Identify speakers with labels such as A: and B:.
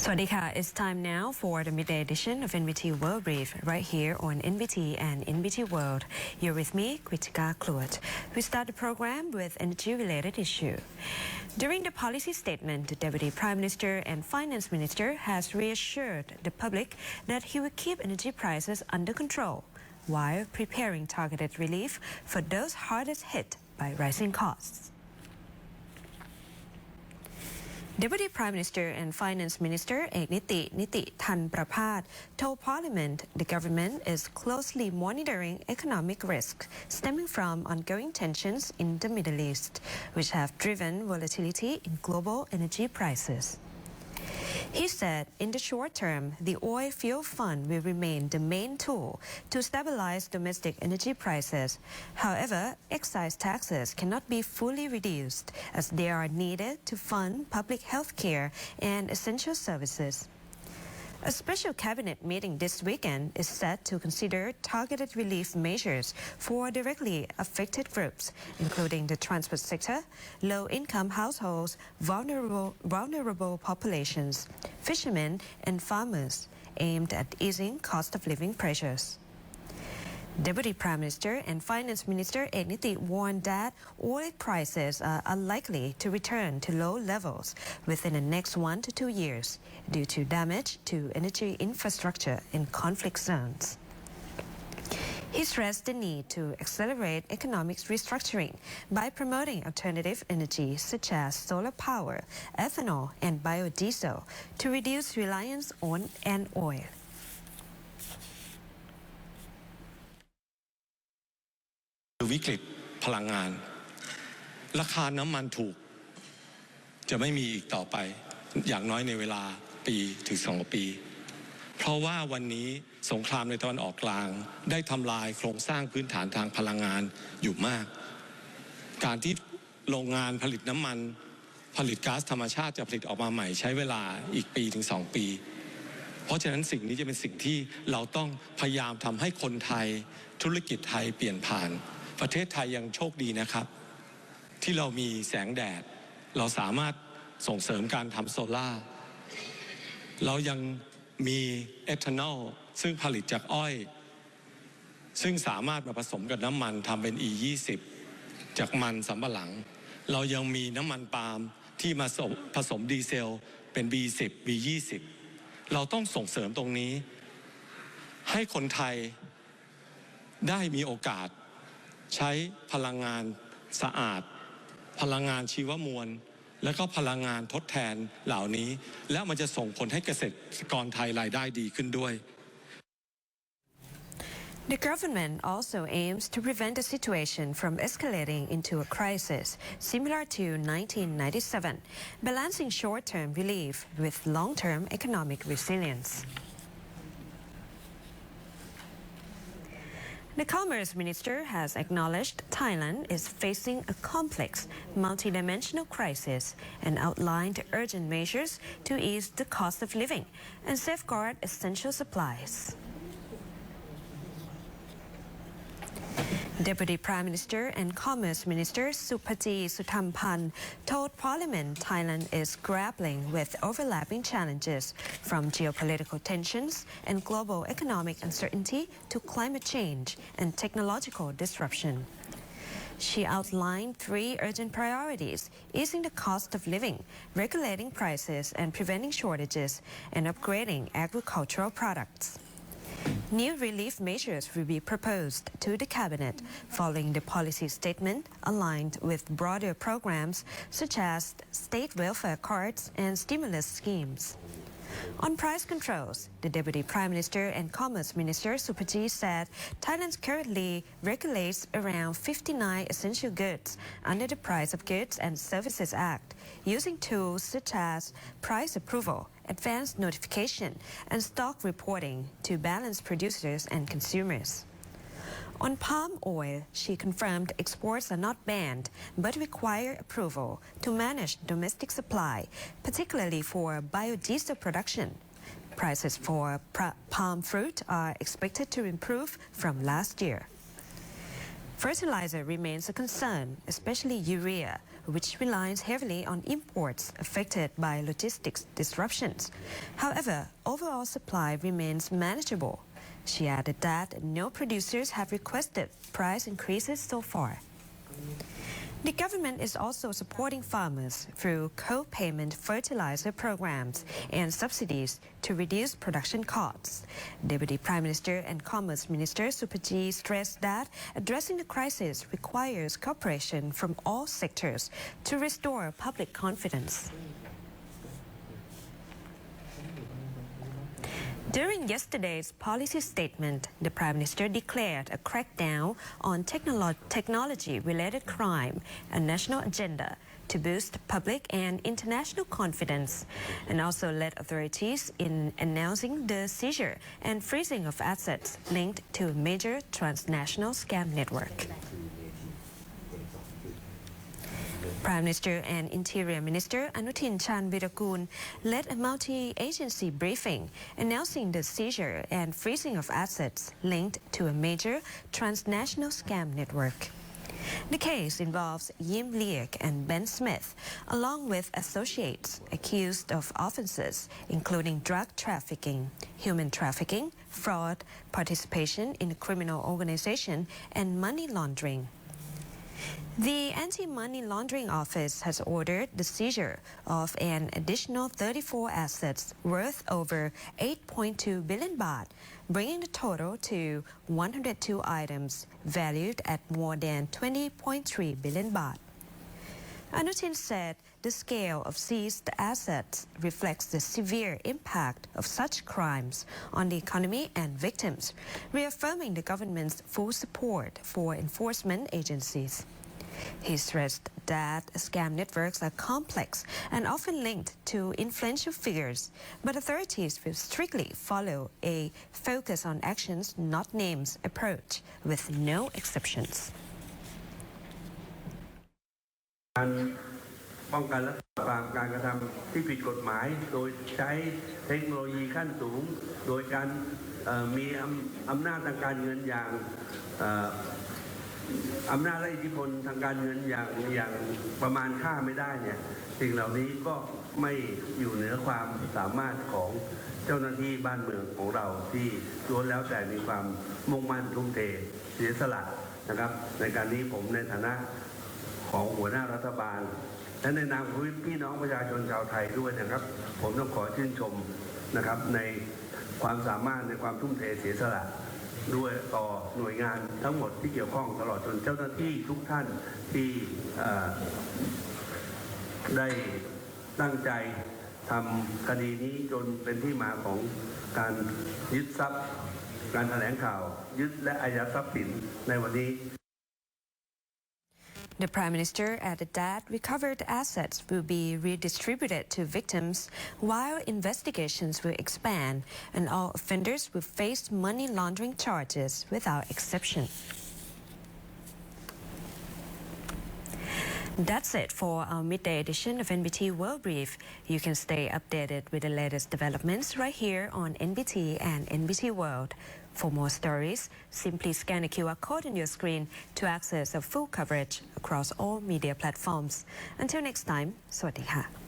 A: Swadika, it's time now for the midday edition of NBT World Brief right here on NBT and NBT World. You're with me, Kritika Kluat. We start the program with energy-related issue. During the policy statement, the Deputy Prime Minister and Finance Minister has reassured the public that he will keep energy prices under control while preparing targeted relief for those hardest hit by rising costs. Deputy Prime Minister and Finance Minister Niti Tan Prapat told Parliament the government is closely monitoring economic risks stemming from ongoing tensions in the Middle East, which have driven volatility in global energy prices. He said in the short term, the oil fuel fund will remain the main tool to stabilize domestic energy prices. However, excise taxes cannot be fully reduced as they are needed to fund public health care and essential services. A special cabinet meeting this weekend is set to consider targeted relief measures for directly affected groups, including the transport sector, low-income households, vulnerable populations, fishermen and farmers, aimed at easing cost of living pressures. Deputy Prime Minister and Finance Minister Niti warned that oil prices are unlikely to return to low levels within the next 1 to 2 years due to damage to energy infrastructure in conflict zones. He stressed the need to accelerate economic restructuring by promoting alternative energy such as solar power, ethanol, and biodiesel to reduce reliance on oil.
B: วิกฤตพลังงานราคาน้ำมันถูกจะไม่มีอีกต่อไปอย่างน้อยในเวลาปีถึง2 ปีเพราะว่าวันนี้สงครามในตะวันออกกลางได้ทำลายโครงสร้างพื้นฐานทางพลังงานอยู่มากการที่โรงงานผลิตน้ำมันผลิตก๊าซธรรมชาติจะผลิตออกมาใหม่ใช้เวลาอีกปีถึง2 ปีเพราะฉะนั้นสิ่งนี้จะเป็นสิ่งที่เราต้องพยายามทำให้คนไทยธุรกิจไทยเปลี่ยนผ่านประเทศไทยยังโชคดีนะครับที่เรามีแสงแดดเราสามารถส่งเสริมการทำโซล่าเรายังมีเอทานอลซึ่งผลิตจากอ้อยซึ่งสามารถมาผสมกับน้ำมันทำเป็น E20 จากมันสำปะหลังเรายังมีน้ำมันปาล์มที่มาผสมดีเซลเป็น B10 B20 เราต้องส่งเสริมตรงนี้ให้คนไทยได้มีโอกาสใช้พลังงานสะอาดพลังงานชีวมวลและก็พลังงานทดแทนเหล่านี้แล้วมันจะส่งผลให้เกษตรกรไทยรายได้ดีขึ้นด้วย
A: The government also aims to prevent the situation from escalating into a crisis similar to 1997, balancing short-term relief with long-term economic resilience. The Commerce Minister has acknowledged Thailand is facing a complex, multidimensional crisis and outlined urgent measures to ease the cost of living and safeguard essential supplies. Deputy Prime Minister and Commerce Minister Supati Suthamphan told Parliament Thailand is grappling with overlapping challenges from geopolitical tensions and global economic uncertainty to climate change and technological disruption. She outlined 3 urgent priorities: easing the cost of living, regulating prices and preventing shortages, and upgrading agricultural products. New relief measures will be proposed to the Cabinet following the policy statement aligned with broader programs such as state welfare cards and stimulus schemes. On price controls, the Deputy Prime Minister and Commerce Minister Supati said Thailand currently regulates around 59 essential goods under the Price of Goods and Services Act, using tools such as price approval, advanced notification, and stock reporting to balance producers and consumers. On palm oil, she confirmed exports are not banned but require approval to manage domestic supply, particularly for biodiesel production. Prices for palm fruit are expected to improve from last year. Fertilizer remains a concern, especially urea, which relies heavily on imports affected by logistics disruptions. However, overall supply remains manageable. She added that no producers have requested price increases so far. The government is also supporting farmers through co-payment fertilizer programs and subsidies to reduce production costs. Deputy Prime Minister and Commerce Minister Suphaji stressed that addressing the crisis requires cooperation from all sectors to restore public confidence. During yesterday's policy statement, the Prime Minister declared a crackdown on technology-related crime, a national agenda to boost public and international confidence, and also led authorities in announcing the seizure and freezing of assets linked to a major transnational scam network. Prime Minister and Interior Minister Anutin Chanvirakul led a multi-agency briefing announcing the seizure and freezing of assets linked to a major transnational scam network. The case involves Yim Liek and Ben Smith, along with associates accused of offences including drug trafficking, human trafficking, fraud, participation in a criminal organisation, and money laundering. The Anti-Money Laundering Office has ordered the seizure of an additional 34 assets worth over 8.2 billion baht, bringing the total to 102 items valued at more than 20.3 billion baht. Anutin said the scale of seized assets reflects the severe impact of such crimes on the economy and victims, reaffirming the government's full support for enforcement agencies. He stressed that scam networks are complex and often linked to influential figures, but authorities will strictly follow a focus on actions, not names approach, with no exceptions.
C: ป้องกันและปราบปรามการกระทำที่ผิดกฎหมายโดยใช้เทคโนโลยีขั้นสูงโดยการมีอำนาจทางการเงินอย่างอำนาจและอิทธิพลทางการเงินอย่างประมาณค่าไม่ได้เนี่ยสิ่งเหล่านี้ก็ไม่อยู่เหนือความสามารถของเจ้าหน้าที่บ้านเมืองของเราที่ล้วนแล้วแต่มีความมุ่งมั่นทุ่มเทเสียสละนะครับในการนี้ผมในฐานะของหัวหน้ารัฐบาลและในนามของพี่น้องประชาชนชาวไทยด้วยนะครับผมต้องขอชื่นชมนะครับในความสามารถในความทุ่มเทเสียสละด้วยต่อหน่วยงานทั้งหมดที่เกี่ยวข้องตลอดจนเจ้าหน้าที่ทุกท่านที่ได้ตั้งใจทำคดีนี้จนเป็นที่มาของการยึดทรัพย์การแถลงข่าวยึดและอายัดทรัพย์สินในวันนี้
A: The Prime Minister added that recovered assets will be redistributed to victims while investigations will expand and all offenders will face money laundering charges without exception. That's it for our midday edition of NBT World Brief. You can stay updated with the latest developments right here on NBT and NBT World. For more stories, simply scan the QR code on your screen to access a full coverage across all media platforms. Until next time, สวัสดีค่ะ